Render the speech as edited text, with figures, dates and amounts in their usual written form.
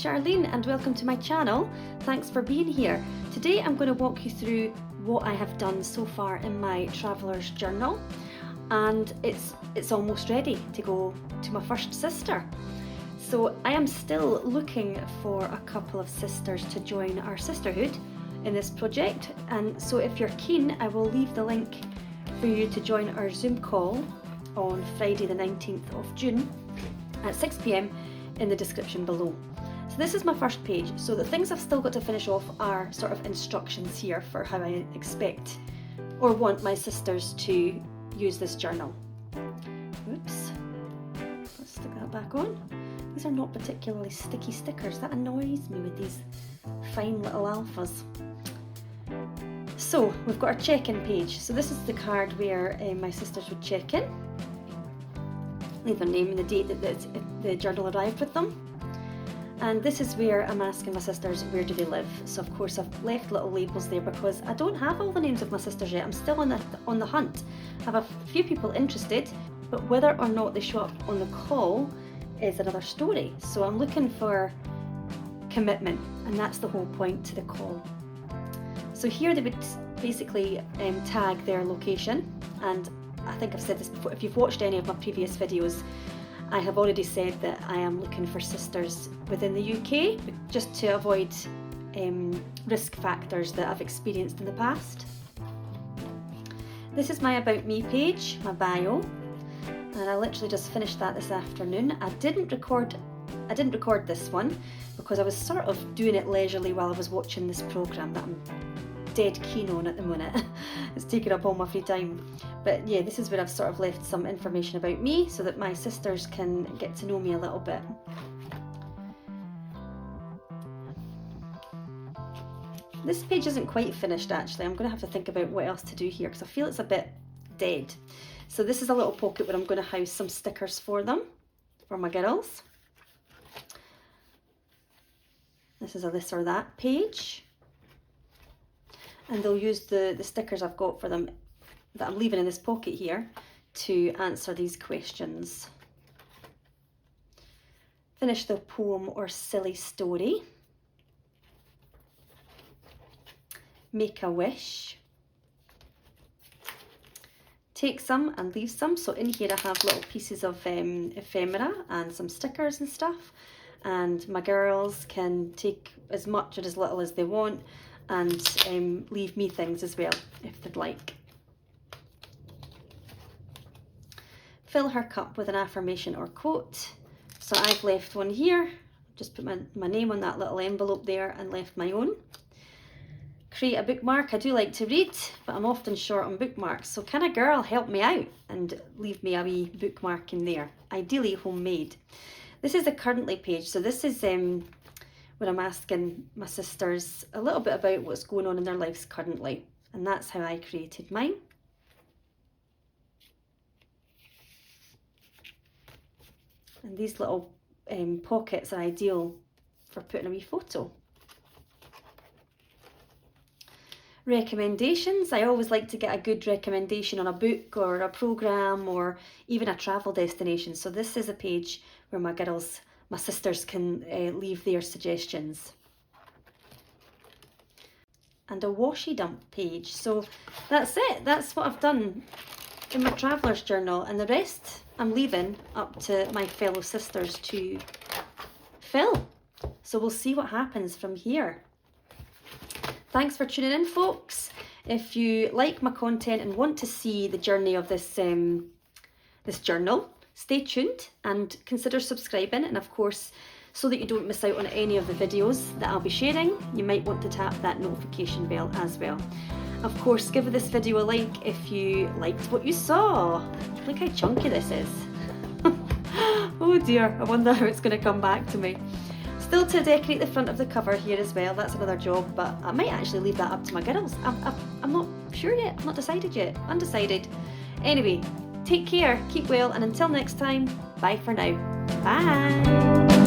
Charlene and welcome to my channel. Thanks for being here. Today I'm going to walk you through what I have done so far in my traveller's journal, and it's almost ready to go to my first sister. So I am still looking for a couple of sisters to join our sisterhood in this project, and so if you're keen I will leave the link for you to join our Zoom call on Friday the 19th of June at 6 p.m. in the description below. So this is my first page, so the things I've still got to finish off are sort of instructions here for how I expect or want my sisters to use this journal. Oops, let's stick that back on. These are not particularly sticky stickers, that annoys me with these fine little alphas. So we've got our check-in page, so this is the card where my sisters would check in, leave their name and the date that the journal arrived with them. And this is where I'm asking my sisters where do they live. So of course I've left little labels there because I don't have all the names of my sisters yet. I'm still on the hunt. I have a few people interested, but whether or not they show up on the call is another story. So I'm looking for commitment, and that's the whole point to the call. So here they would basically tag their location, and I think I've said this before, if you've watched any of my previous videos, I have already said that I am looking for sisters within the UK, just to avoid risk factors that I've experienced in the past. This is my About Me page, my bio, and I literally just finished that this afternoon. I didn't record this one because I was sort of doing it leisurely while I was watching this programme that I'm dead keen on at the minute. It's taken up all my free time. But yeah, this is where I've sort of left some information about me so that my sisters can get to know me a little bit. This page isn't quite finished actually. I'm going to have to think about what else to do here because I feel it's a bit dead. So this is a little pocket where I'm going to house some stickers for them, for my girls. This is a this or that page. And they'll use the stickers I've got for them that I'm leaving in this pocket here to answer these questions. Finish the poem or silly story. Make a wish. Take some and leave some. So in here I have little pieces of ephemera and some stickers and stuff. And my girls can take as much or as little as they want, and leave me things as well if they'd like. Fill her cup with an affirmation or quote. So I've left one here, just put my name on that little envelope there and left my own. Create a bookmark. I do like to read, but I'm often short on bookmarks, so can a girl help me out and leave me a wee bookmark in there, ideally homemade. This is the currently page, so this is when I'm asking my sisters a little bit about what's going on in their lives currently, and that's how I created mine. And these little pockets are ideal for putting a wee photo. Recommendations. I always like to get a good recommendation on a book or a programme or even a travel destination. So this is a page where my sisters can leave their suggestions. And a washi dump page. So that's it. That's what I've done in my traveller's journal, and the rest I'm leaving up to my fellow sisters to fill. So we'll see what happens from here. Thanks for tuning in, folks. If you like my content and want to see the journey of this journal, stay tuned and consider subscribing, and of course, so that you don't miss out on any of the videos that I'll be sharing, you might want to tap that notification bell as well. Of course, give this video a like if you liked what you saw. Look how chunky this is. Oh dear, I wonder how it's going to come back to me. Still to decorate the front of the cover here as well, that's another job, but I might actually leave that up to my girls. I'm not sure yet, I'm not decided yet, undecided. Anyway, take care, keep well, and until next time, bye for now. Bye!